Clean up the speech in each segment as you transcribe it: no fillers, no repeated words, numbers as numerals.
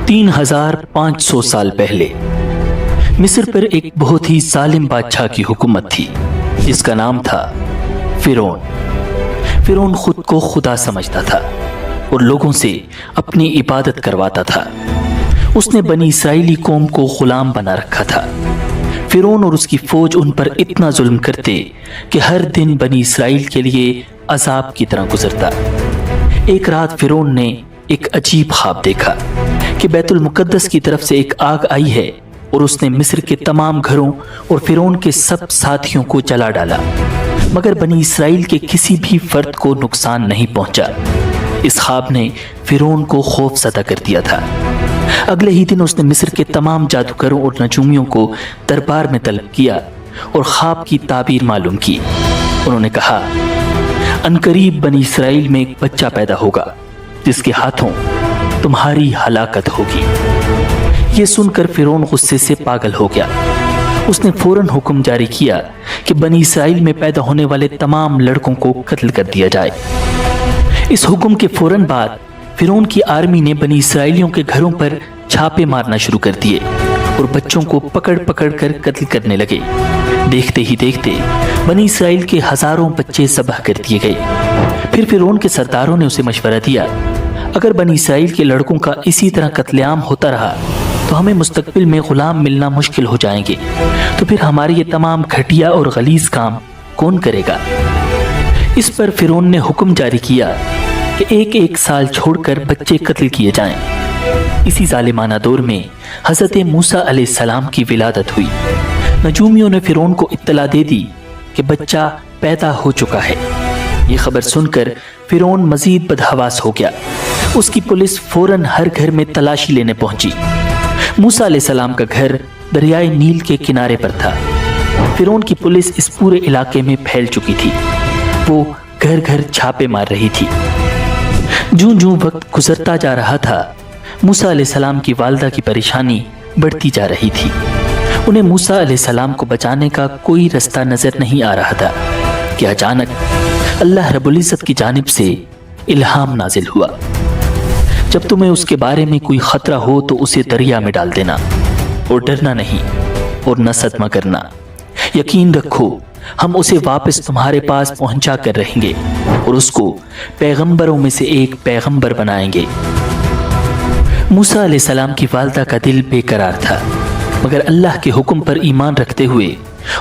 3500 साल पहले मिस्र पर एक बहुत ही जालिम बादशाह की हुकूमत थी जिसका नाम था फिरौन। फिरौन खुद को खुदा समझता था और लोगों से अपनी इबादत करवाता था। उसने बनी इसराइली कौम को गुलाम बना रखा था। फिरौन और उसकी फौज उन पर इतना जुल्म करते कि हर दिन बनी इसराइल के लिए अजाब की तरह गुजरता। एक रात फिरौन ने एक अजीब ख्वाब देखा कि बैतुल मुकद्दस की तरफ से एक आग आई है और उसने मिस्र के तमाम घरों और फिरौन के सब साथियों को जला डाला, मगर बनी इसराइल के किसी भी फर्द को नुकसान नहीं पहुंचा। इस ख्वाब ने फिरौन को खौफज़दा कर दिया था। अगले ही दिन उसने मिस्र के तमाम जादूगरों और नजूमियों को दरबार में तलब किया और ख्वाब की ताबीर मालूम की। उन्होंने कहा, अनकरीब बनी इसराइल में एक बच्चा पैदा होगा जिसके हाथों तुम्हारी हलाकत होगी। ये सुनकर फिरौन गुस्से से पागल हो गया। उसने फौरन हुक्म जारी किया कि बनी इसराइल में पैदा होने वाले तमाम लड़कों को कत्ल कर दिया जाए। इस हुक्म के फौरन बाद फिरौन की आर्मी ने बनी इसराइलियों के घरों पर छापे मारना शुरू कर दिए और बच्चों को पकड़ पकड़ कर कत्ल करने लगे। देखते ही देखते बनी इसराइल के हजारों बच्चे ज़बह कर दिए गए। फिर फिरौन के सरदारों ने उसे मशवरा दिया, अगर बनी इसराइल के लड़कों का इसी तरह कत्लेआम होता रहा तो हमें मुस्तकबिल में गुलाम मिलना मुश्किल हो जाएंगे। तो फिर हमारे ये तमाम घटिया और गलीज काम कौन करेगा? इस पर फिरौन ने हुक्म जारी किया कि एक एक साल छोड़कर बच्चे कत्ल किए जाएं। इसी जालिमाना दौर में हज़रत मूसा अलैहिस्सलाम की विलादत हुई। नजूमियों ने फिरौन को इत्तला दे दी कि बच्चा पैदा हो चुका है। ये खबर सुनकर फिरौन मजीद बदहवास हो गया। उसकी पुलिस फौरन हर घर में तलाशी लेने पहुंची। मूसा अलैहिस्सलाम का घर दरियाए नील के किनारे पर था। फिरौन की पुलिस इस पूरे इलाके में फैल चुकी थी। वो घर घर छापे मार रही थी। जूं जूं वक्त गुजरता जा रहा था, मूसा अलैहिस्सलाम की वालिदा की परेशानी बढ़ती जा रही थी। उन्हें मूसा अलैहिस्सलाम को बचाने का कोई रास्ता नजर नहीं आ रहा था कि अचानक अल्लाह रब्बुल इज़्ज़त की जानिब से इल्हाम नाजिल हुआ, जब तुम्हें उसके बारे में कोई खतरा हो तो उसे दरिया में डाल देना और डरना नहीं और न सदमा करना। यकीन रखो, हम उसे वापस तुम्हारे पास पहुंचा कर रहेंगे और उसको पैगंबरों में से एक पैगंबर बनाएंगे। मूसा अलैहिस्सलाम की वालिदा का दिल बेकरार था, मगर अल्लाह के हुक्म पर ईमान रखते हुए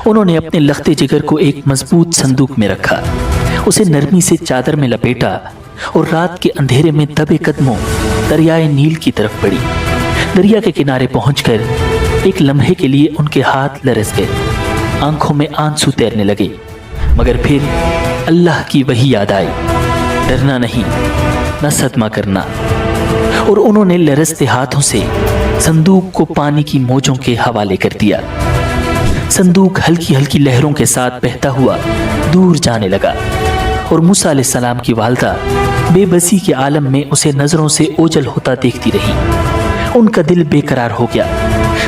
उन्होंने अपने लख्ते जिगर को एक मजबूत संदूक में रखा, उसे नरमी से चादर में लपेटा और रात के अंधेरे में दबे कदमों दरियाए नील की तरफ बढ़ी। दरिया के किनारे पहुंचकर एक लम्हे के लिए उनके हाथ लरस गए, आंखों में आंसू तैरने लगे, मगर फिर अल्लाह की वही याद आई, डरना नहीं, न सदमा करना। और उन्होंने लरसते हाथों से संदूक को पानी की मौजों के हवाले कर दिया। संदूक हल्की हल्की लहरों के साथ बहता हुआ दूर जाने लगा और मूसा अलैहिस्सलाम की वालिदा बेबसी के आलम में उसे नजरों से ओझल होता देखती रही। उनका दिल बेकरार हो गया।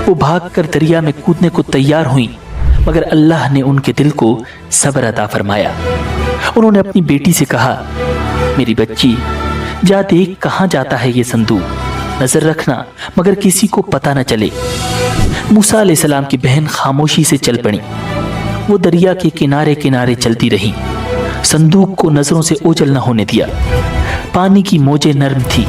वो भागकर दरिया में कूदने को तैयार हुई, मगर अल्लाह ने उनके दिल को सब्र अता फरमाया। उन्होंने अपनी बेटी से कहा, मेरी बच्ची, जा देख कहाँ जाता है ये संदूक, नजर रखना मगर किसी को पता न चले। मूसा अलैहिस्सलाम की बहन खामोशी से चल पड़ी। वो दरिया के किनारे किनारे चलती रही, संदूक को नजरों से ओझल न होने दिया। पानी की मौजें नर्म थी,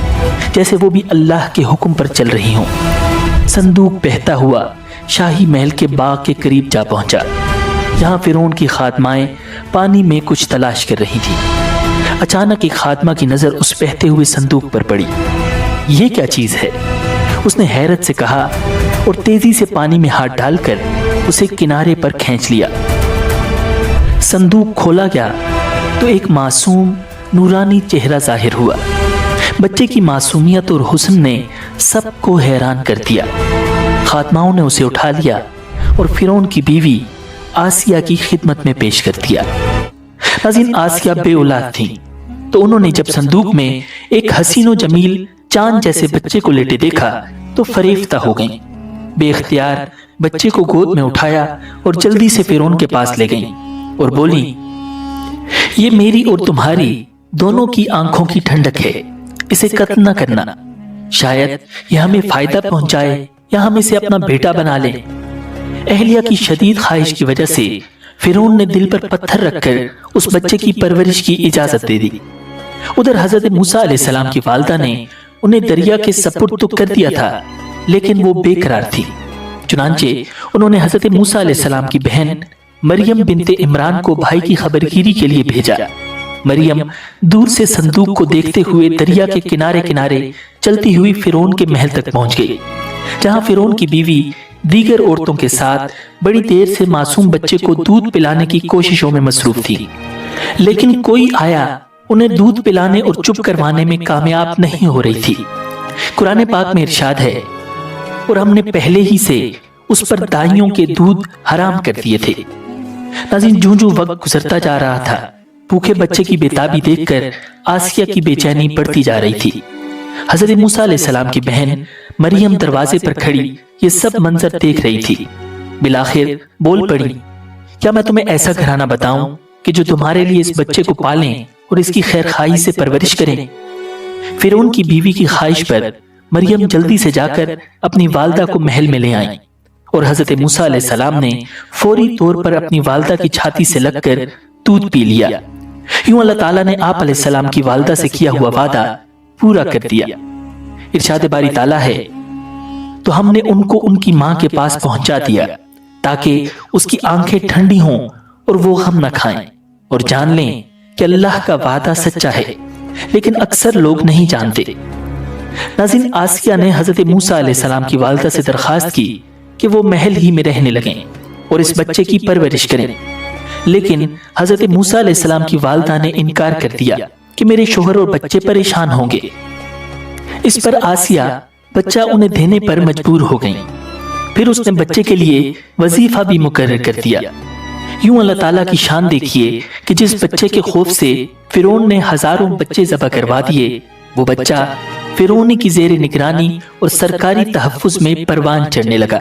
जैसे वो भी अल्लाह के हुक्म पर चल रही हों। संदूक बहता हुआ शाही महल के बाग के करीब जा पहुंचा, जहां फिरौन की खादमाएं पानी में कुछ तलाश कर रही थी। अचानक एक खादमा की नजर उस बहते हुए संदूक पर पड़ी। ये क्या चीज है? उसने हैरत से कहा और तेजी से पानी में हाथ डालकर उसे किनारे पर खींच लिया। संदूक खोला गया तो एक मासूम नूरानी चेहरा जाहिर हुआ। बच्चे की मासूमियत और हुस्न ने सबको हैरान कर दिया। खातमाओं ने उसे उठा लिया और फिरौन की बीवी आसिया की खिदमत में पेश कर दिया। नाज़रीन, आसिया बे औलाद थी, तो उन्होंने जब संदूक में एक हसीनो जमील चांद जैसे बच्चे को लेटे देखा तो फरेफ्ता हो गईं। बेख्तियार बच्चे को गोद में उठाया और जल्दी से फिरौन के पास ले गईं और बोली, ये मेरी और तुम्हारी दोनों की आंखों की ठंडक है, इसे कत्ल न करना। شاید یہ ہمیں فائدہ پہنچائے یا ہم اسے اپنا بیٹا بنا لیں۔ اہلیہ کی شدید خواہش کی وجہ سے فرعون نے دل پر پتھر رکھ کر اس بچے کی پرورش کی اجازت دے دی۔ ادھر حضرت موسیٰ علیہ السلام کی والدہ نے انہیں دریا کے سپرد تو کر دیا تھا، لیکن وہ بے قرار تھی۔ چنانچہ انہوں نے حضرت موسیٰ علیہ السلام کی بہن مریم بنت عمران کو بھائی کی خبرگیری کے لیے بھیجا۔ مریم دور سے صندوق کو دیکھتے ہوئے دریا کے کنارے کنارے چلتی ہوئی فرعون کے محل تک پہنچ گئی، جہاں فرعون کی بیوی دیگر عورتوں کے ساتھ بڑی دیر سے معصوم بچے کو دودھ پلانے کی کوششوں میں مصروف تھی، لیکن کوئی آیا انہیں دودھ پلانے اور چپ کروانے میں کامیاب نہیں ہو رہی تھی۔ قرآن پاک میں ارشاد ہے، اور ہم نے پہلے ہی سے اس پر دائیوں کے دودھ حرام کر دیے تھے۔ ناظرین، جوں جوں وقت گزرتا جا رہا تھا، بھوکے بچے کی بےتابی دیکھ کر آسیہ کی بے چینی بڑھتی جا رہی تھی۔ حضرت موسیٰ علیہ السلام کی بہن مریم دروازے پر کھڑی یہ سب منظر دیکھ رہی تھی۔ بالآخر بول پڑی، کیا میں تمہیں ایسا گھرانہ بتاؤں کہ جو تمہارے لیے اس بچے کو پالیں اور اس کی خیر خواہی سے پرورش کریں؟ فرعون کی بیوی کی خواہش پر مریم جلدی سے جا کر اپنی والدہ کو محل میں لے آئیں، اور حضرت موسیٰ علیہ السلام نے فوری طور پر اپنی والدہ کی چھاتی سے لگ کر دودھ پی لیا۔ یوں اللہ تعالیٰ نے آپ علیہ السلام کی والدہ سے کیا ہوا وعدہ پورا کر دیا۔ ارشاد باری تعالیٰ ہے، تو ہم نے ان کو ان کی ماں کے پاس پہنچا دیا تاکہ اس کی آنکھیں ٹھنڈی ہوں اور وہ غم نہ کھائیں، اور جان لیں کہ اللہ کا وعدہ سچا ہے، لیکن اکثر لوگ نہیں جانتے۔ ناظرین، آسیہ نے حضرت موسیٰ علیہ السلام کی والدہ سے درخواست کی کہ وہ محل ہی میں رہنے لگیں اور اس بچے کی پرورش کریں، لیکن حضرت موسیٰ علیہ السلام کی والدہ نے انکار کر دیا کہ میرے شوہر اور بچے پریشان ہوں گے۔ اس پر آسیہ بچہ انہیں دینے پر مجبور ہو گئیں۔ پھر اس نے بچے کے لیے وظیفہ بھی مقرر کر دیا۔ یوں اللہ تعالیٰ کی شان دیکھیے کہ جس بچے کے خوف سے فرعون نے ہزاروں بچے ذبح کروا دیے، وہ بچہ فرعون کی زیر نگرانی اور سرکاری تحفظ میں پروان چڑھنے لگا۔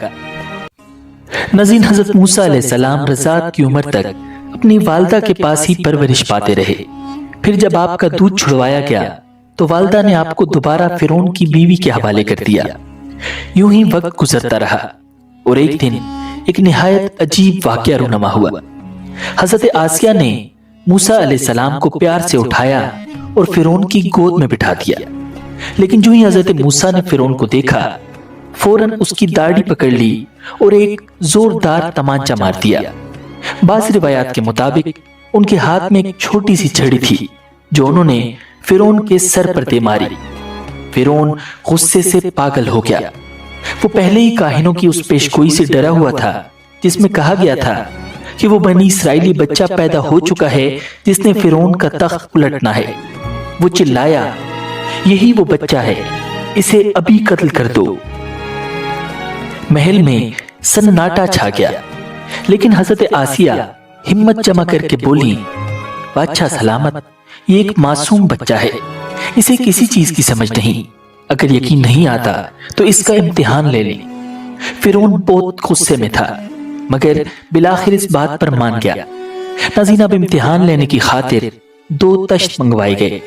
ناظرین، حضرت موسیٰ علیہ السلام رضاعت کی عمر تک اپنی والدہ کے پاس ہی پرورش پاتے رہے۔ پھر جب آپ کا دودھ چھڑوایا گیا تو والدہ نے آپ کو دوبارہ فرعون کی بیوی کے حوالے کر دیا۔ یوں ہی وقت گزرتا رہا، اور ایک دن ایک نہایت عجیب واقعہ رونما ہوا۔ حضرت آسیہ نے موسیٰ علیہ السلام کو پیار سے اٹھایا اور فرعون کی گود میں بٹھا دیا، لیکن جو ہی حضرت موسیٰ نے فرعون کو دیکھا، فوراً اس کی داڑھی پکڑ لی اور ایک زوردار تمانچہ مار دیا۔ بعض روایات کے مطابق ان کے ہاتھ میں ایک چھوٹی سی چھڑی تھی جو انہوں نے فرعون کے سر پر دے ماری۔ فرعون غصے سے پاگل ہو گیا۔ وہ پہلے ہی کاہنوں کی اس پیشگوئی سے ڈرا ہوا تھا جس میں کہا گیا تھا کہ وہ بنی اسرائیلی بچہ پیدا ہو چکا ہے جس نے فرعون کا تخت الٹنا ہے۔ وہ چلایا، یہی وہ بچہ ہے، اسے ابھی قتل کر دو۔ محل میں سناٹا چھا گیا، لیکن حضرت آسیہ ہمت جمع کر کے بولی، بادشاہ سلامت، یہ ایک معصوم بچہ ہے، اسے کسی چیز کی سمجھ نہیں، اگر یقین نہیں آتا تو اس کا امتحان لے لیں۔ فرعون بہت غصے میں تھا، مگر بالآخر اس بات پر مان گیا۔ ناظرین، اب امتحان لینے کی خاطر 2 تشت منگوائے گئے،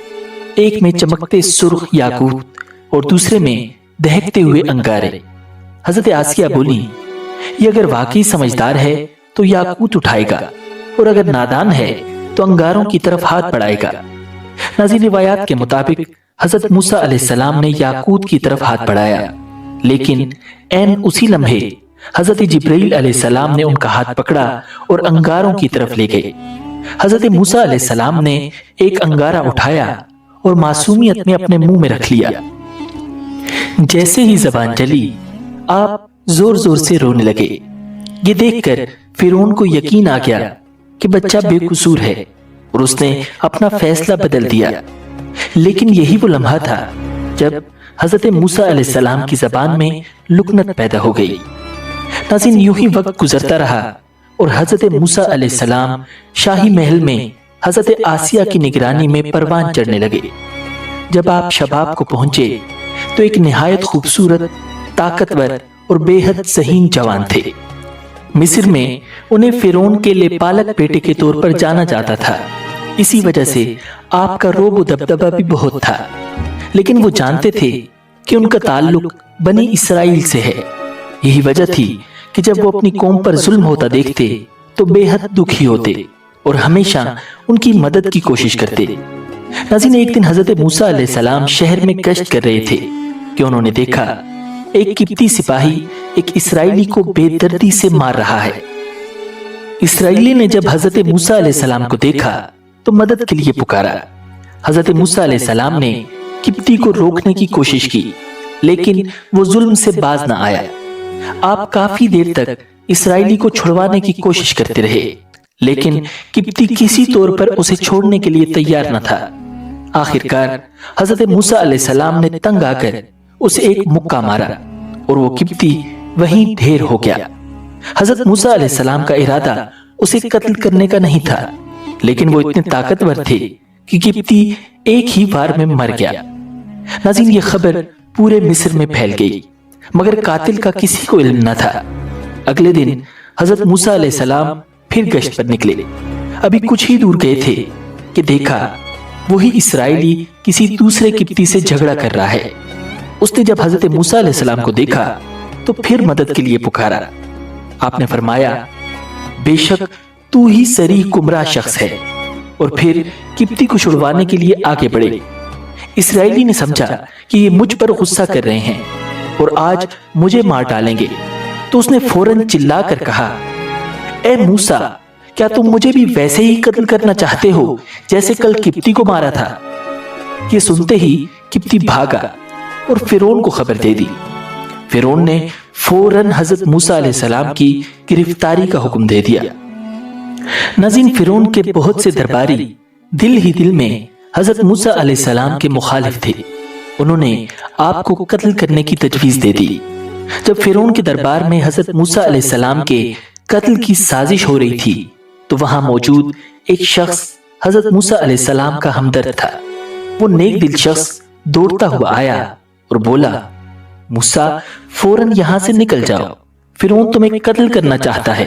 ایک میں چمکتے سرخ یاقوت اور دوسرے میں دہکتے ہوئے انگارے۔ حضرت آسیہ بولی، یہ اگر واقعی سمجھدار ہے تو یاقوت اٹھائے گا، اور اگر نادان ہے تو انگاروں کی طرف ہاتھ بڑھائے گا۔ ناظرین، روایات کے مطابق حضرت موسیٰ علیہ السلام نے یاقوت کی طرف ہاتھ بڑھایا، لیکن عین اسی لمحے حضرت جبرائیل علیہ السلام نے ان کا ہاتھ پکڑا اور انگاروں کی طرف لے گئے۔ حضرت موسیٰ علیہ السلام نے ایک انگارہ اٹھایا اور معصومیت میں اپنے منہ میں رکھ لیا۔ جیسے ہی زبان چلی، آپ زور زور سے رونے لگے۔ یہ دیکھ کر فرعون کو یقین آ گیا کہ بچہ بے قصور ہے، اور اس نے اپنا فیصلہ بدل دیا۔ لیکن یہی وہ لمحہ تھا جب حضرت موسیٰ علیہ السلام کی زبان میں لکنت پیدا ہو گئی۔ ناظرین، یوں ہی وقت گزرتا رہا اور حضرت موسیٰ علیہ السلام شاہی محل میں حضرت آسیہ کی نگرانی میں پروان چڑھنے لگے۔ جب آپ شباب کو پہنچے تو ایک نہایت خوبصورت، طاقتور اور بے حد ذہین جوان تھے۔ مصر میں انہیں فرعون کے لےپالک بیٹے کے طور پر جانا جاتا تھا، اسی وجہ سے آپ کا رعب و دبدبہ بھی بہت تھا، لیکن وہ جانتے تھے कि उनका ताल्लुक बनी इसराइल से है। यही वजह थी कि जब वो अपनी कौम पर जुल्म होता देखते तो बेहद दुखी होते और हमेशा उनकी मदद की कोशिश करते। नाज़रीन, एक दिन हजरत मूसा अलैहिस्सलाम शहर में गश्त कर रहे थे कि उन्होंने देखा एक किब्ती सिपाही एक इसराइली को बेदर्दी से मार रहा है। इसराइली ने जब हजरत मूसा अलैहिस्सलाम को देखा तो मदद के लिए पुकारा। हजरत मूसा अलैहिस्सलाम ने किब्ती को रोकने की कोशिश की, लेकिन वो जुल्म से बाज न आया। आप काफी देर तक इसराइली को छुड़वाने की कोशिश करते रहे, लेकिन किब्ती किसी तौर पर उसे छोड़ने के लिए तैयार न था। आखिरकार हजरत मूसा अलैहिस्सलाम ने तंग आकर उसे एक मुक्का मारा और वो किब्ती वहीं ढेर हो गया। हजरत मूसा अलैहिस्सलाम का इरादा उसे कत्ल करने का नहीं था, लेकिन वो इतने ताकतवर थे कि किब्ती एक ही बार में मर गया। नाज़रीन, ये खबर पूरे मिस्र में फैल गई, मगर कातिल का किसी को इल्म न था। अगले दिन हजरत मूसा अलैहिस्सलाम फिर गश्त पर निकले। अभी कुछ ही दूर गए थे कि देखा वही इसराइली किसी दूसरे किब्ती से झगड़ा कर रहा है। उसने जब हजरत मूसा अलैहिस्सलाम को देखा तो फिर मदद के लिए पुकारा। आपने फरमाया, बेशक तू ही सरी गुमराह शख्स है, और फिर किब्ती को छुड़वाने के लिए आगे बढ़े। इसराइली ने समझा कि ये मुझ पर गुस्सा कर रहे हैं और आज मुझे मार डालेंगे, तो उसने फौरन चिल्लाकर कहा, ए मूसा, क्या तुम मुझे भी वैसे ही कत्ल करना चाहते हो जैसे कल किब्ती को मारा था? ये सुनते ही किब्ती भागा और फिरौन को खबर दे दी। फिरौन ने फौरन हजरत मूसा अलैहिस्सलाम की गिरफ्तारी का हुक्म दे दिया। नाज़रीन, फिरौन के बहुत से दरबारी दिल ही दिल में हजरत मूसा अलैहिस्सलाम के मुखालिफ थे। उन्होंने आपको कत्ल करने की तजवीज दे दी। जब फिरौन के दरबार में हजरत मूसा अलैहिस्सलाम के कत्ल की साजिश हो रही थी तो वहां मौजूद एक शख्स हजरत मूसा अलैहिस्सलाम का हमदर्द था। वो नेक दिल शख्स दौड़ता हुआ आया और बोला, मूसा, फौरन यहां से निकल जाओ, फिरौन तुम्हें कत्ल करना चाहता है।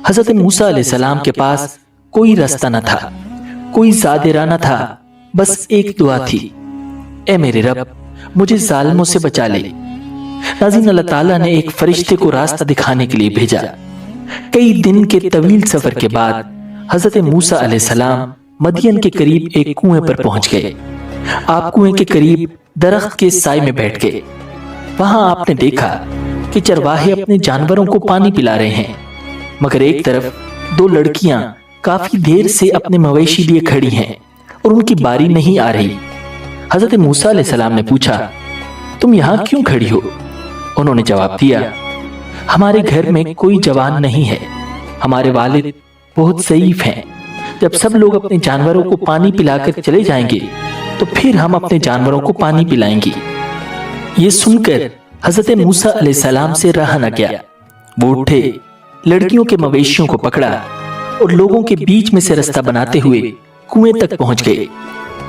हजरत मूसा अलैहिस्सलाम के पास कोई रास्ता न था, कोई ज़ादिरा न था, बस एक दुआ थी, ए मेरे रब, मुझे जालिमों से बचा ले। नाज़रीन, अल्लाह ताला ने एक फरिश्ते को रास्ता दिखाने के लिए भेजा। कई दिन के तवील सफर के बाद हजरत मूसा अलैहिस्सलाम मदियन के करीब एक कुएं पर पहुंच गए। आप कुएं के करीब दरख्त के साए में बैठ गए। वहां आपने देखा कि चरवाहे अपने जानवरों को पानी पिला रहे हैं, मगर एक तरफ दो लड़कियां काफी देर से अपने मवेशी लिए खड़ी हैं और उनकी बारी नहीं आ रही। हजरत मूसा अलैहिस्सलाम ने पूछा, तुम यहाँ क्यों खड़ी हो? उन्होंने जवाब दिया, हमारे घर में कोई जवान नहीं है, हमारे वालिद बहुत ज़ईफ हैं। जब सब लोग अपने जानवरों को पानी पिलाकर चले जाएंगे तो फिर हम अपने जानवरों को पानी पिलाएंगे। ये सुनकर हजरत मूसा अलैहिस्सलाम से रहा न गया। वो उठे, लड़कियों के मवेशियों को पकड़ा और लोगों के बीच में से रास्ता बनाते हुए कुएं तक पहुंच गए।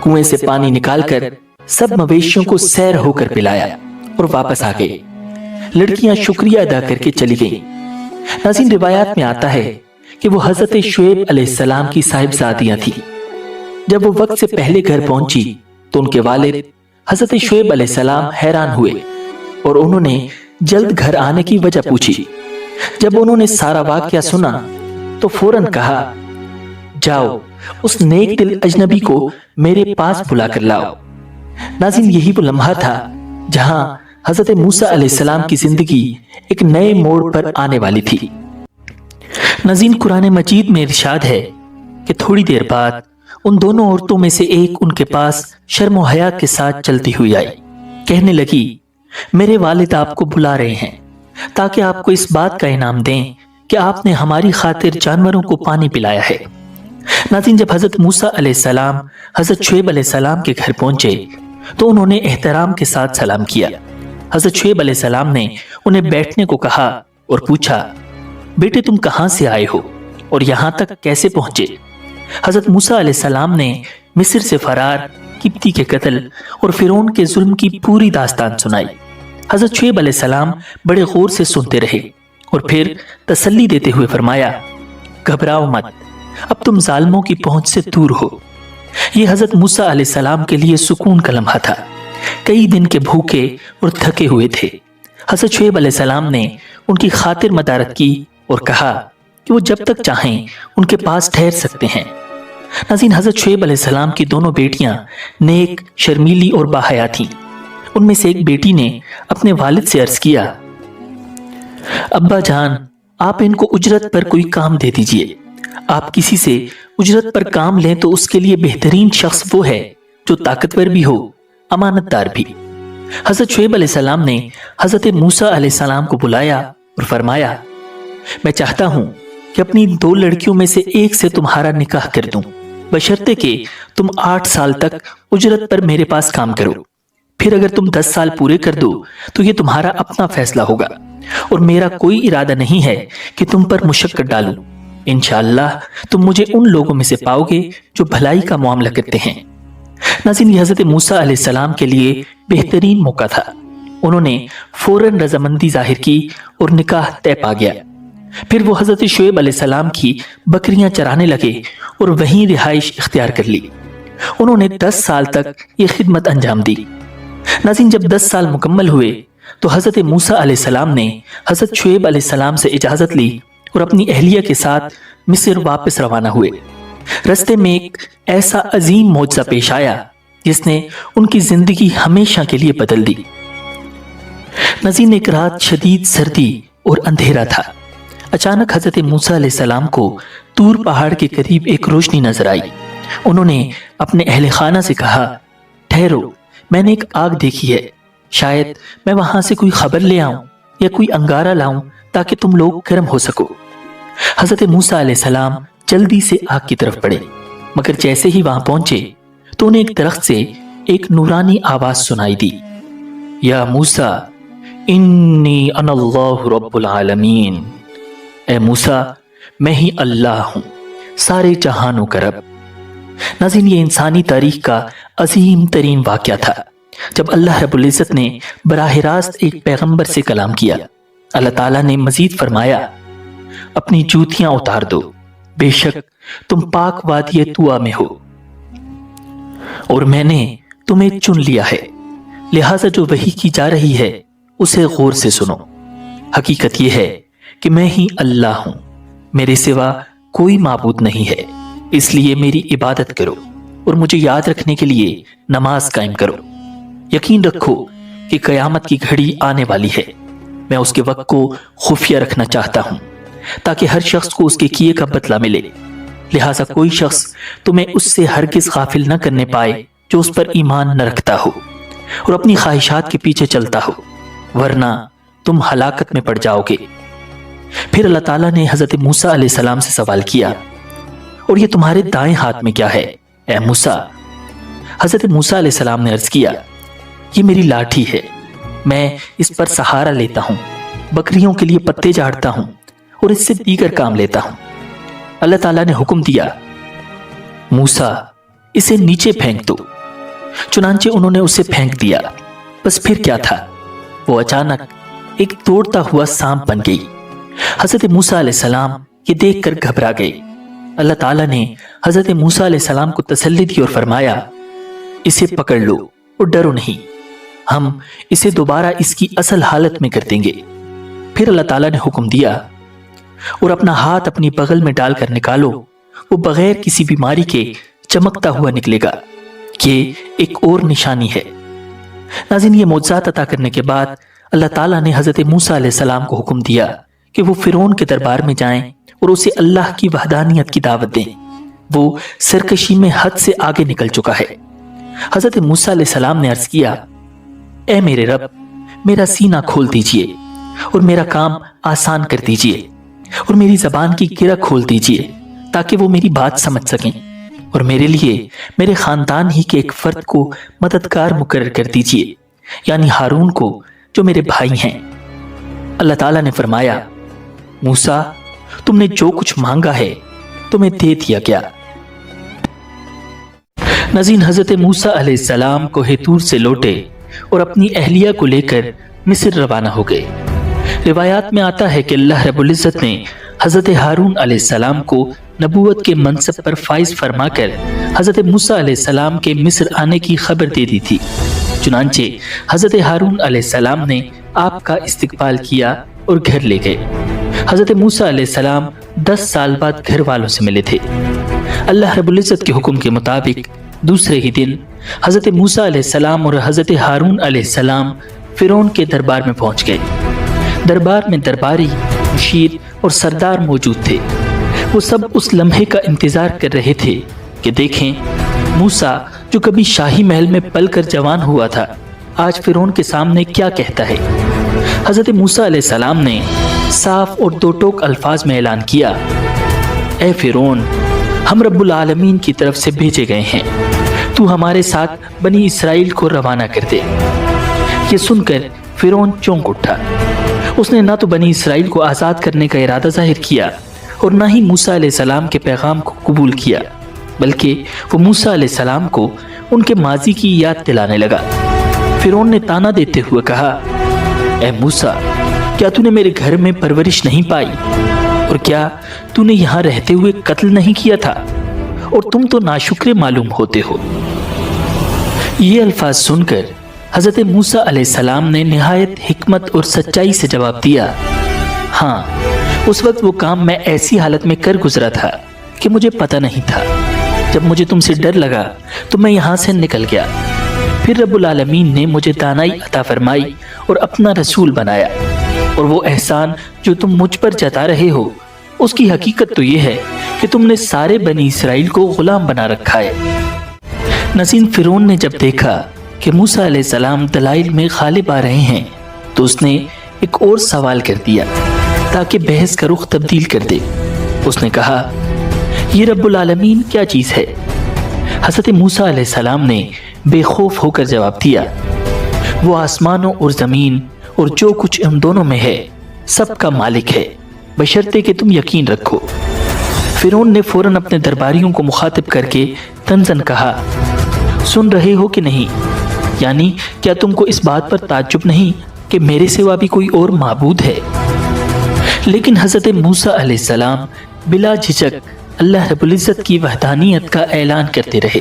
कुएं से पानी निकालकर सब मवेशियों को सैर होकर पिलाया और वापस आ गए। लड़कियां शुक्रिया अदा करके चली गईं। नाज़रीन, रिवायात में आता है कि वो हजरत शुएब अलैहिस्सलाम की साहिबजादियां थी। जब वो वक्त से पहले घर पहुंची तो उनके वालिद हजरत शुएब अलैहिस्सलाम हैरान हुए और उन्होंने जल्द घर आने की वजह पूछी। जब उन्होंने सारा वाकया सुना तो फौरन कहा, जाओ उस नेक दिल अजनबी को मेरे पास बुला कर लाओ। नाज़रीन, यही वो लम्हा था जहां हजरत मूसा अलैहिस्सलाम की जिंदगी एक नए मोड़ पर आने वाली थी। नाज़रीन, कुरान मजीद में इरशाद है कि थोड़ी देर बाद उन दोनों औरतों में से एक उनके पास शर्म हया के साथ चलती हुई आई। कहने लगी, मेरे वालिद आपको बुला रहे हैं ताकि आपको इस बात का इनाम दें कि आपने हमारी खातिर जानवरों को पानी पिलाया है। नाज़रीन, जब हजरत मूसा अलैहिस्सलाम हजरत शुएब अलैहिस्सलाम के घर पहुंचे तो उन्होंने एहतराम के साथ सलाम किया। हजरत शुएब अलैहिस्सलाम ने उन्हें बैठने को कहा और पूछा, बेटे तुम कहां से आए हो और यहां तक कैसे पहुंचे? हजरत मूसा अलैहिस्सलाम ने मिस्र से फरार, किब्ती के कत्ल और फिरौन के जुल्म की पूरी दास्तान सुनाई। हजरत शुएब अलैहिस्सलाम बड़े गौर से सुनते रहे और फिर तसल्ली देते हुए फरमाया, घबराओ मत, अब तुम जालिमों की पहुंच से दूर हो। यह हजरत मूसा अलैहिस्सलाम के लिए सुकून का लम्हा था कई दिन के भूखे और थके हुए थे। हज़रत शुएब अलैहिस्सलाम ने उनकी खातिर मदारत की और कहा कि वो जब तक चाहें उनके पास ठहर सकते हैं। नाज़रीन, हज़रत शुएब अलैहिस्सलाम की दोनों बेटियां नेक, शर्मीली और बाहया थीं। उनमें से एक बेटी ने अपने वालिद से अर्ज किया, अब्बा जान, आप इनको उजरत पर कोई काम दे दीजिए। आप किसी से उजरत पर काम लें तो उसके लिए बेहतरीन शख्स वो है जो ताकतवर भी हो, अमानतदार भी। हज़रत शुएब अलैहिस्सलाम ने हज़रत मूसा अलैहिस्सलाम को बुलाया और फरमाया, मैं चाहता हूं कि अपनी 2 लड़कियों में से एक से तुम्हारा निकाह कर दूं, बशर्ते कि तुम 8 साल तक उजरत पर मेरे पास काम करो। फिर अगर तुम 10 साल पूरे कर दो तो ये तुम्हारा अपना फैसला होगा और मेरा कोई इरादा नहीं है कि तुम पर मुशक्कत डालूं। इंशाअल्लाह तुम मुझे उन लोगों में से पाओगे जो भलाई का मामला करते हैं। नाज़रीन, ये हज़रत मूसा अलैहिस्सलाम के लिए बेहतरीन मौका था। उन्होंने फौरन रजामंदी जाहिर की और निकाह तय पा गया। फिर वो हज़रत शुएब अलैहिस्सलाम की बकरियां चराने लगे और वहीं रिहाइश इख्तियार कर ली। उन्होंने 10 साल तक ये खिदमत अंजाम दी। नाज़रीन, जब 10 साल मुकम्मल हुए तो हज़रत मूसा अलैहिस्सलाम ने हज़रत शुएब अलैहिस्सलाम से इजाज़त ली और अपनी अहलिया के साथ मिस्र वापस रवाना हुए। रस्ते में एक ऐसा अजीम मौजज़ा पेश आया जिसने उनकी जिंदगी हमेशा के लिए बदल दी। नाज़रीन, एक रात शदीद सर्दी और अंधेरा था। अचानक हज़रत मूसा अलैहिस्सलाम को तूर पहाड़ के करीब एक रोशनी नजर आई। उन्होंने अपने अहले खाना से कहा, ठहरो, मैंने एक आग देखी है, शायद मैं वहां से कोई खबर ले आऊं या कोई अंगारा लाऊं ताकि तुम लोग गर्म हो सको। हज़रत मूसा अलैहिस्सलाम जल्दी से आग की तरफ बढ़े, मगर जैसे ही वहां पहुंचे तो उन्हें एक दरख्त से एक नूरानी आवाज सुनाई दी, या मूसा इन्नी अनल्लाहु रब्बुल आलमीन। ए मूसा, मैं ही अल्लाह हूं, सारे जहानों का रब। नाज़रीन, ये इंसानी तारीख का अजीम तरीन वाक़या था जब अल्लाह रब्बुल इज़्ज़त ने बराह रास्त एक पैगंबर से कलाम किया। अल्लाह ताला ने मजीद फरमाया, अपनी जूतियां उतार दो, बेशक तुम पाक वादिये तुआ में हो और मैंने तुम्हें चुन लिया है, लिहाजा जो वही की जा रही है उसे गौर से सुनो। हकीकत यह है कि मैं ही अल्लाह हूं, मेरे सिवा कोई माबूद नहीं है, इसलिए मेरी इबादत करो और मुझे याद रखने के लिए नमाज कायम करो। यकीन रखो कि कयामत की घड़ी आने वाली है। मैं उसके वक्त को खुफिया रखना चाहता हूं ताकि हर शख्स को उसके किए का बदला मिले, लिहाजा कोई शख्स तुम्हें उससे हरगिज गाफिल न करने पाए जो उस पर ईमान न रखता हो और अपनी ख्वाहिशात के पीछे चलता हो, वरना तुम हलाकत में पड़ जाओगे। फिर अल्लाह ताला ने हज़रत मूसा अलैहिस्सलाम से सवाल किया, और ये तुम्हारे दाएं हाथ में क्या है ए मूसा? हज़रत मूसा अलैहिस्सलाम ने अर्ज किया, ये मेरी लाठी है, मैं इस पर सहारा लेता हूँ, बकरियों के लिए पत्ते झाड़ता हूँ और इससे दीगर काम लेता हूँ। अल्लाह ताला ने हुक्म दिया, मूसा इसे नीचे फेंक दो। चुनांचे उन्होंने उसे फेंक दिया। बस फिर क्या था, वो अचानक एक दौड़ता हुआ सांप बन गई। हज़रत मूसा अलैहिस्सलाम ये देखकर घबरा गए। अल्लाह ताला ने हज़रत मूसा अलैहिस्सलाम को तसल्ली दी और फरमाया, इसे पकड़ लो और डरो नहीं, हम इसे दोबारा इसकी असल हालत में कर देंगे। फिर अल्लाह ताला ने हुक्म दिया, और अपना हाथ अपनी बगल में डालकर निकालो, वो बगैर किसी बीमारी के चमकता हुआ निकलेगा। ये एक और निशानी है। नाज़रीन, ये मौजज़ात अता करने के बाद अल्लाह ताला ने हज़रत मूसा अलैहिस्सलाम को हुक्म दिया कि वो फिरौन के दरबार में जाएं और उसे अल्लाह की वहदानियत की दावत दें। वो सरकशी में हद से आगे निकल चुका है। हज़रत मूसा अलैहिस्सलाम ने अर्ज किया, ए मेरे रब, मेरा सीना खोल दीजिए और मेरा काम आसान कर दीजिए और मेरी जबान की गिरा खोल दीजिए ताकि वो मेरी बात समझ सकें, और मेरे लिए मेरे खानदान ही के एक फर्द को मददगार मुकर्रर कर दीजिए, यानी हारून को, जो मेरे भाई हैं। अल्लाह ताला ने फरमाया, मूसा तुमने जो कुछ मांगा है तुम्हें दे दिया गया। नाज़रीन, हज़रत मूसा अलैहिस्सलाम कोहे तूर से लौटे और अपनी अहलिया को लेकर मिस्र रवाना हो गए। रिवायात में आता है कि अल्लाह रब्बुल इज़्ज़त ने हज़रत हारून अलैहिस्सलाम को नबूवत के मनसब पर फाइज फरमाकर हज़रत मूसा अलैहिस्सलाम के मिस्र आने की खबर दे दी थी। चुनांचे हजरत हारून अलैहिस्सलाम ने आपका इस्तकबाल किया और घर ले गए। हजरत मूसा अलैहिस्सलाम 10 साल बाद घर वालों से मिले थे। अल्लाह रब्बुल इज्जत के हुक्म के मुताबिक दूसरे ही दिन हजरत मूसा अलैहिस्सलाम और हजरत हारून अलैहिस्सलाम फिरौन के दरबार में पहुंच गए। दरबार में दरबारी, मुशीर और सरदार मौजूद थे। वो सब उस लम्हे का इंतजार कर रहे थे कि देखें मूसा जो कभी शाही महल में पलकर जवान हुआ था, आज फिरौन के सामने क्या कहता है। हजरत मूसा अलैहिस्सलाम ने साफ और दो टोक अल्फाज में ऐलान किया, ए फिरौन, हम रब्बुल आलमीन की तरफ से भेजे गए हैं, तू हमारे साथ बनी इसराइल को रवाना कर दे। ये सुनकर फिरौन चौंक उठा। उसने ना तो बनी इसराइल को आज़ाद करने का इरादा जाहिर किया और ना ही मूसा अलैहिस्सलाम के पैगाम को कबूल किया, बल्कि वो मूसा अलैहिस्सलाम को उनके माजी की याद दिलाने लगा। फिरौन ने ताना देते हुए कहा, ए मूसा, क्या तूने मेरे घर में परवरिश नहीं पाई और क्या तूने यहाँ रहते हुए कत्ल नहीं किया था, और तुम तो नाशुक्रे मालूम होते हो। ये अल्फाज सुनकर हजरत मूसा अलैहिस्सलाम ने निहायत हिकमत और सच्चाई से जवाब दिया, हाँ, उस वक्त वो काम मैं ऐसी हालत में कर गुजरा था कि मुझे पता नहीं था। जब मुझे तुमसे डर लगा तो मैं यहाँ से निकल गया। फिर रब्बुल आलमीन ने मुझे दानाई अता फरमाई और अपना रसूल बनाया, और वो एहसान जो तुम मुझ पर जता रहे हो उसकी हकीकत तो ये है कि तुमने सारे बनी इसराइल को गुलाम बना रखा है। नसीन फिरौन ने जब देखा कि मूसा अलैहिस्सलाम दलाइल में गालिब आ रहे हैं तो उसने एक और सवाल कर दिया ताकि बहस का रुख तब्दील कर दे। उसने कहा, ये रब्बुल आलमीन क्या चीज़ है? हज़रत मूसा अलैहिस्सलाम ने बेखौफ होकर जवाब दिया, वो आसमानों और ज़मीन और जो कुछ इन दोनों में है सबका मालिक है, बशर्ते कि तुम यकीन रखो। फिरौन ने फौरन अपने दरबारियों को मुखातिब करके तंज़न कहा, सुन रहे हो कि नहीं? यानी क्या तुमको इस बात पर ताज्जुब नहीं कि मेरे सिवा भी कोई और माबूद है? लेकिन हज़रत मूसा अलैहिस्सलाम बिला झिझक अल्लाह रब्बुल इज़्ज़त की वहदानियत का ऐलान करते रहे।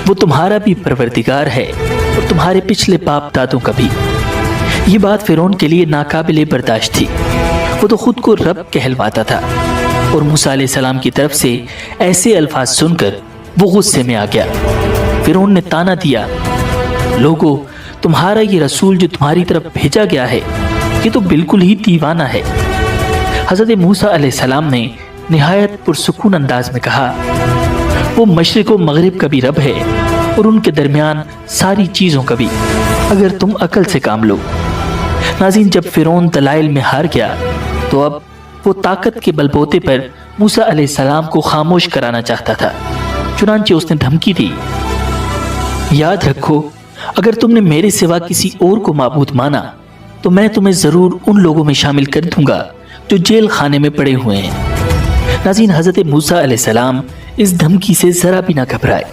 वो तुम्हारा भी परवरदिगार है और तुम्हारे पिछले बाप दादों का भी। ये बात फिरौन के लिए नाकाबिले बर्दाश्त थी। वो तो खुद को रब कहलवाता था और मूसा अलैहिस्सलाम की तरफ से ऐसे अल्फाज सुनकर वो गुस्से में आ गया। फिरौन ने ताना दिया, लोगो, तुम्हारा ये रसूल जो तुम्हारी तरफ भेजा गया है ये तो बिल्कुल ही दीवाना है। हज़रत मूसा अलैहिस्सलाम ने निहायत पुरसुकून अंदाज में कहा, वो मशरिक व मगरिब का भी रब है और उनके दरमियान सारी चीज़ों का भी, अगर तुम अकल से काम लो। नाज़रीन, जब फिरौन दलाइल में हार गया तो अब वो ताकत के बलबूते पर मूसा अलैहिस्सलाम को खामोश कराना चाहता था। चुनांचे उसने धमकी दी, याद रखो, अगर तुमने मेरे सिवा किसी और को माबूद माना तो मैं तुम्हें ज़रूर उन लोगों में शामिल कर दूंगा जो जेल खाने में पड़े हुए हैं। नाज़रीन, हज़रत मूसा अलैहिस्सलाम इस धमकी से ज़रा भी ना घबराए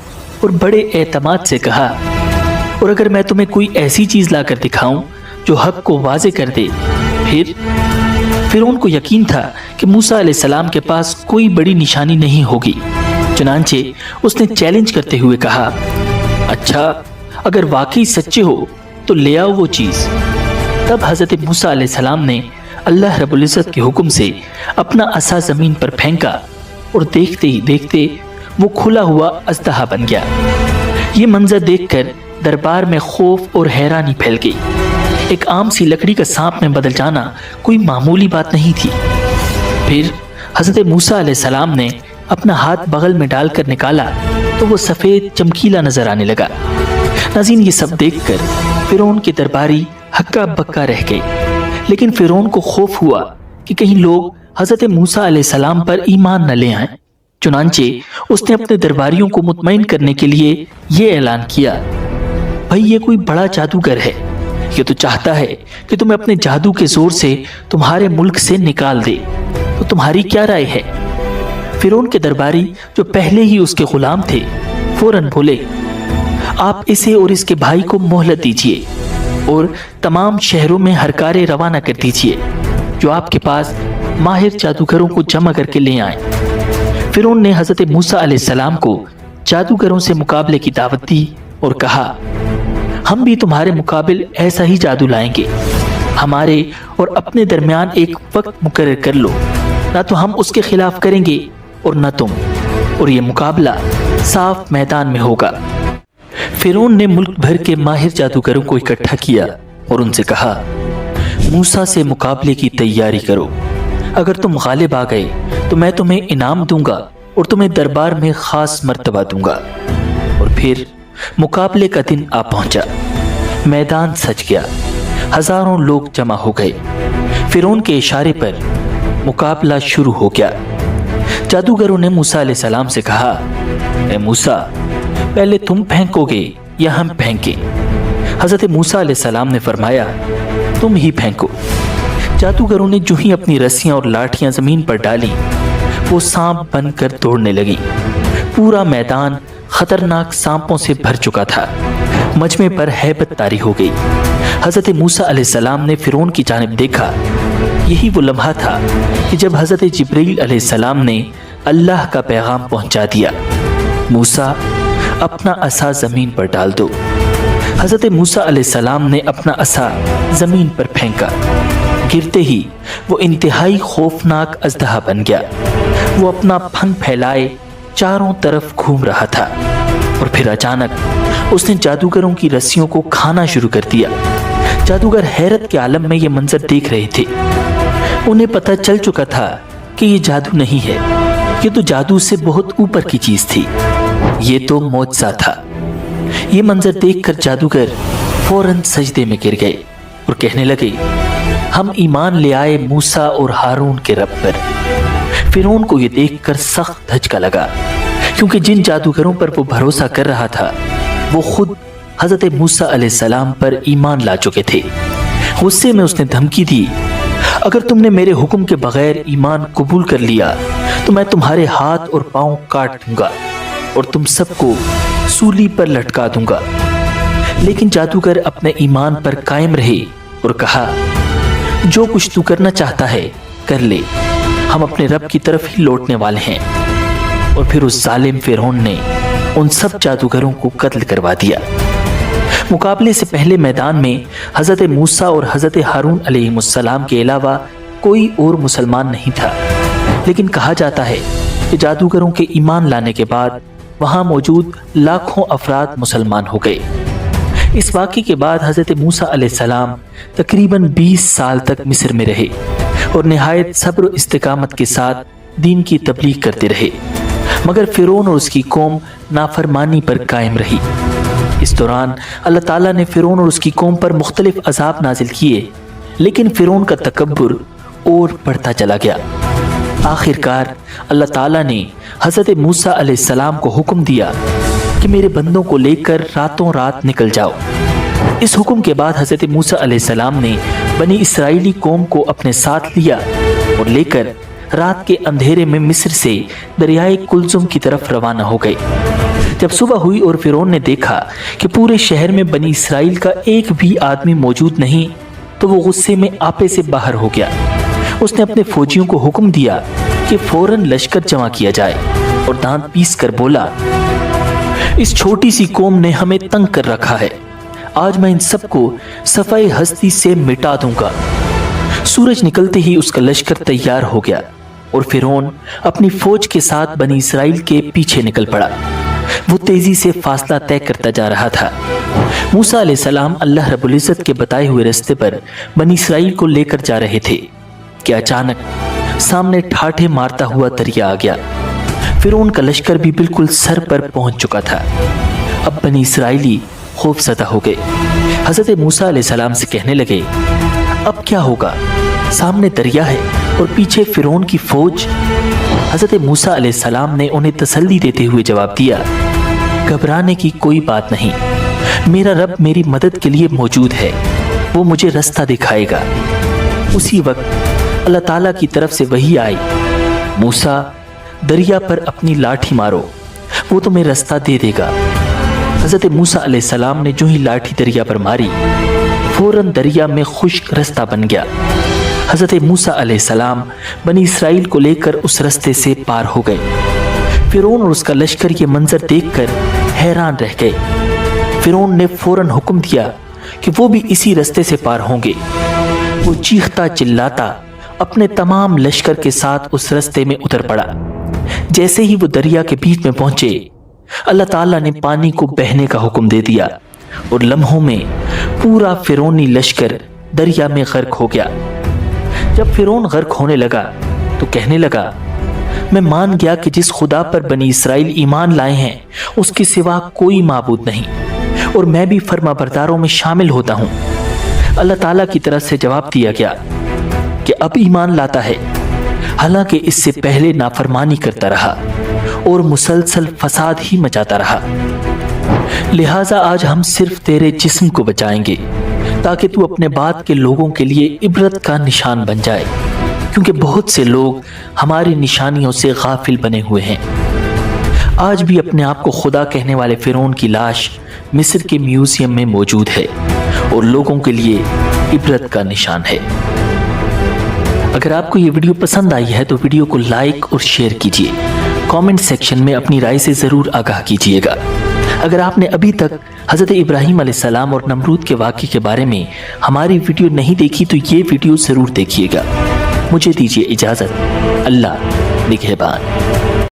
और बड़े एतमाद से कहा, और अगर मैं तुम्हें कोई ऐसी चीज़ ला कर दिखाऊं जो हक को वाज़े कर दे? फिर उनको यकीन था कि मूसा अलैहिस्सलाम के पास कोई बड़ी निशानी नहीं होगी। चुनांचे उसने चैलेंज करते हुए कहा, अच्छा, अगर वाकई सच्चे हो तो ले आओ वो चीज़। तब हज़रत मूसा अलैहिस्सलाम ने अल्लाह रब्बुल इज़्ज़त के हुक्म से अपना असा ज़मीन पर फेंका और देखते ही देखते वो खुला हुआ अज़दहा बन गया। ये मंजर देखकर दरबार में खौफ और हैरानी फैल गई। एक आम सी लकड़ी का सांप में बदल जाना कोई मामूली बात नहीं थी। फिर हज़रत मूसा अलैहिस्सलाम ने अपना हाथ बगल में डालकर निकाला तो वो सफ़ेद चमकीला नजर आने लगा। नाज़रीन, ये सब देखकर फिरौन के दरबारी हक्का बक्का रह गए, लेकिन फिरौन को खौफ हुआ कि कहीं लोग हज़रत मूसा अलैहिस्सलाम पर ईमान न ले आएं। चुनांचे उसने अपने दरबारियों को मुतमईन करने के लिए ये ऐलान किया, भाई, ये कोई बड़ा जादूगर है, ये तो चाहता है कि तुम्हें अपने जादू के जोर से तुम्हारे मुल्क से निकाल दे, तो तुम्हारी क्या राय है? फिरौन के दरबारी जो पहले ही उसके गुलाम थे फौरन बोले, आप इसे और इसके भाई को मोहलत दीजिए और तमाम शहरों में हरकारे रवाना कर दीजिए जो आपके पास माहिर जादूगरों को जमा करके ले आए। फिरौन ने हज़रत मूसा अलैहिस्सलाम को जादूगरों से मुकाबले की दावत दी और कहा, ہم بھی تمہارے مقابل ایسا ہی جادو لائیں گے. ہمارے اور اپنے درمیان ایک وقت مقرر کر لو، نہ تو ہم اس کے خلاف کریں گے اور نہ تم، اور یہ مقابلہ صاف میدان میں ہوگا. فرعون نے ملک بھر کے ماہر جادوگروں کو اکٹھا کیا اور ان سے کہا، موسیٰ سے مقابلے کی تیاری کرو. اگر تم غالب آ گئے تو میں تمہیں انعام دوں گا اور تمہیں دربار میں خاص مرتبہ دوں گا. اور پھر مقابلے کا دن آ پہنچا. میدان سج گیا، ہزاروں لوگ جمع ہو گئے. فرعون کے اشارے پر مقابلہ شروع ہو گیا. جادوگروں نے موسیٰ علیہ السلام سے کہا، اے موسیٰ، پہلے تم پھینکو گے یا ہم پھینکیں؟ حضرت موسیٰ علیہ السلام نے فرمایا، تم ہی پھینکو. جادوگروں نے جو ہی اپنی رسیاں اور لاٹھیاں زمین پر ڈالی، وہ سانپ بن کر دوڑنے لگی. پورا میدان خطرناک سانپوں سے بھر چکا تھا. مجمع پر ہیبت طاری ہو گئی. حضرت موسیٰ علیہ السلام نے فرعون کی جانب دیکھا. یہی وہ لمحہ تھا کہ جب حضرت جبرائیل علیہ السلام نے اللہ کا پیغام پہنچا دیا، موسیٰ اپنا عصا زمین پر ڈال دو. حضرت موسیٰ علیہ السلام نے اپنا عصا زمین پر پھینکا. گرتے ہی وہ انتہائی خوفناک اژدہا بن گیا. وہ اپنا پھن پھیلائے چاروں طرف گھوم رہا تھا اور پھر اچانک اس نے جادوگروں کی رسیوں کو کھانا شروع کر دیا. جادوگر حیرت کے عالم میں یہ منظر دیکھ رہے تھے. انہیں پتہ چل چکا تھا کہ یہ جادو نہیں ہے، یہ تو جادو سے بہت اوپر کی چیز تھی. یہ تو معجزہ تھا. یہ منظر دیکھ کر جادوگر فوراً سجدے میں گر گئے اور کہنے لگے، ہم ایمان لے آئے موسیٰ اور ہارون کے رب پر. فرعون کو یہ دیکھ کر سخت دھچکا لگا، کیونکہ جن جادوگروں پر وہ بھروسہ کر رہا تھا وہ خود حضرت موسیٰ علیہ السلام پر ایمان لا چکے تھے. غصے میں اس نے دھمکی دی، اگر تم نے میرے حکم کے بغیر ایمان قبول کر لیا تو میں تمہارے ہاتھ اور پاؤں کاٹ دوں گا اور تم سب کو سولی پر لٹکا دوں گا. لیکن جادوگر اپنے ایمان پر قائم رہے اور کہا، جو کچھ تو کرنا چاہتا ہے کر لے، ہم اپنے رب کی طرف ہی لوٹنے والے ہیں. اور پھر اس ظالم فرعون نے ان سب جادوگروں کو قتل کروا دیا. مقابلے سے پہلے میدان میں حضرت موسیٰ اور حضرت ہارون علیہ السلام کے علاوہ کوئی اور مسلمان نہیں تھا. لیکن کہا جاتا ہے کہ جادوگروں کے ایمان لانے کے بعد وہاں موجود لاکھوں افراد مسلمان ہو گئے. اس واقعے کے بعد حضرت موسیٰ علیہ السلام تقریباً 20 سال تک مصر میں رہے اور نہایت صبر و استقامت کے ساتھ دین کی تبلیغ کرتے رہے، مگر فرعون اور اس کی قوم نافرمانی پر قائم رہی. اس دوران اللہ تعالیٰ نے فرعون اور اس کی قوم پر مختلف عذاب نازل کیے، لیکن فرعون کا تکبر اور بڑھتا چلا گیا. آخر کار اللہ تعالیٰ نے حضرت موسیٰ علیہ السلام کو حکم دیا کہ میرے بندوں کو لے کر راتوں رات نکل جاؤ. اس حکم کے بعد حضرت موسیٰ علیہ السلام نے بنی اسرائیلی قوم کو اپنے ساتھ لیا اور لے کر رات کے اندھیرے میں مصر سے دریائے کلزم کی طرف روانہ ہو گئے. جب صبح ہوئی اور فرعون نے دیکھا کہ پورے شہر میں بنی اسرائیل کا ایک بھی آدمی موجود نہیں تو وہ غصے میں آپے سے باہر ہو گیا. اس نے اپنے فوجیوں کو حکم دیا کہ فوراً لشکر جمع کیا جائے اور دانت پیس کر بولا، اس چھوٹی سی قوم نے ہمیں تنگ کر رکھا ہے، آج میں ان سب کو صفحۂ ہستی سے مٹا دوں گا. سورج نکلتے ہی اس کا لشکر تیار ہو گیا اور فرعون اپنی فوج کے ساتھ بنی اسرائیل کے پیچھے نکل پڑا. وہ تیزی سے فاصلہ طے کرتا جا رہا تھا. موسیٰ علیہ السلام اللہ رب العزت کے بتائے ہوئے راستے پر بنی اسرائیل کو لے کر جا رہے تھے کہ اچانک سامنے ٹھاٹھے مارتا ہوا دریا آ گیا. فرعون کا لشکر بھی بالکل سر پر پہنچ چکا تھا. اب بنی اسرائیلی خوف زدہ ہو گئے. حضرت موسیٰ علیہ السلام سے کہنے لگے، اب کیا ہوگا؟ سامنے دریا ہے اور پیچھے فرعون کی فوج. حضرت موسیٰ علیہ السلام نے انہیں تسلی دیتے ہوئے جواب دیا، گھبرانے کی کوئی بات نہیں، میرا رب میری مدد کے لیے موجود ہے، وہ مجھے راستہ دکھائے گا. اسی وقت اللہ تعالیٰ کی طرف سے وحی آئی، موسیٰ دریا پر اپنی لاٹھی مارو، وہ تمہیں راستہ دے دے گا. حضرت موسیٰ علیہ السلام نے جو ہی لاٹھی دریا پر ماری، فوراً دریا میں خشک راستہ بن گیا. حضرت موسیٰ علیہ السلام بنی اسرائیل کو لے کر اس راستے سے پار ہو گئے. فرعون اور اس کا لشکر یہ منظر دیکھ کر حیران رہ گئے. फिरौन ने फौरन हुक्म दिया कि वो भी इसी रास्ते से पार होंगे। वो चीखता चिल्लाता अपने तमाम लश्कर के साथ उस रास्ते में उतर पड़ा। जैसे ही वो दरिया के बीच में पहुंचे, अल्लाह ताला ने पानी को बहने का हुक्म दे दिया और लम्हों में पूरा फिरौनी लश्कर दरिया में गर्क हो गया। जब फिरौन गर्क होने लगा तो कहने लगा, मैं मान गया कि जिस खुदा पर बनी इसराइल ईमान लाए हैं उसके सिवा कोई माबूद नहीं, और मैं भी फर्माबरदारों में शामिल होता हूं। अल्लाह ताला की तरफ से जवाब दिया गया कि अब ईमान लाता है, हालांकि इससे पहले नाफरमानी करता रहा और मुसलसल फसाद ही मचाता रहा। लिहाजा आज हम सिर्फ तेरे जिस्म को बचाएंगे ताकि तू अपने बाद के लोगों के लिए इबरत का निशान बन जाए, क्योंकि बहुत से लोग हमारी निशानियों से गाफिल बने हुए हैं। आज भी अपने आप को खुदा कहने वाले फिरौन की लाश मिस्र के म्यूजियम में मौजूद है और लोगों के लिए इबरत का निशान है। अगर आपको ये वीडियो पसंद आई है तो वीडियो को लाइक और शेयर कीजिए। कमेंट सेक्शन में अपनी राय से ज़रूर आगाह कीजिएगा। अगर आपने अभी तक हज़रत इब्राहीम अलैहिस्सलाम और नमरूद के वाक़े के बारे में हमारी वीडियो नहीं देखी तो ये वीडियो ज़रूर देखिएगा। मुझे दीजिए इजाज़त। अल्लाह निगहबान।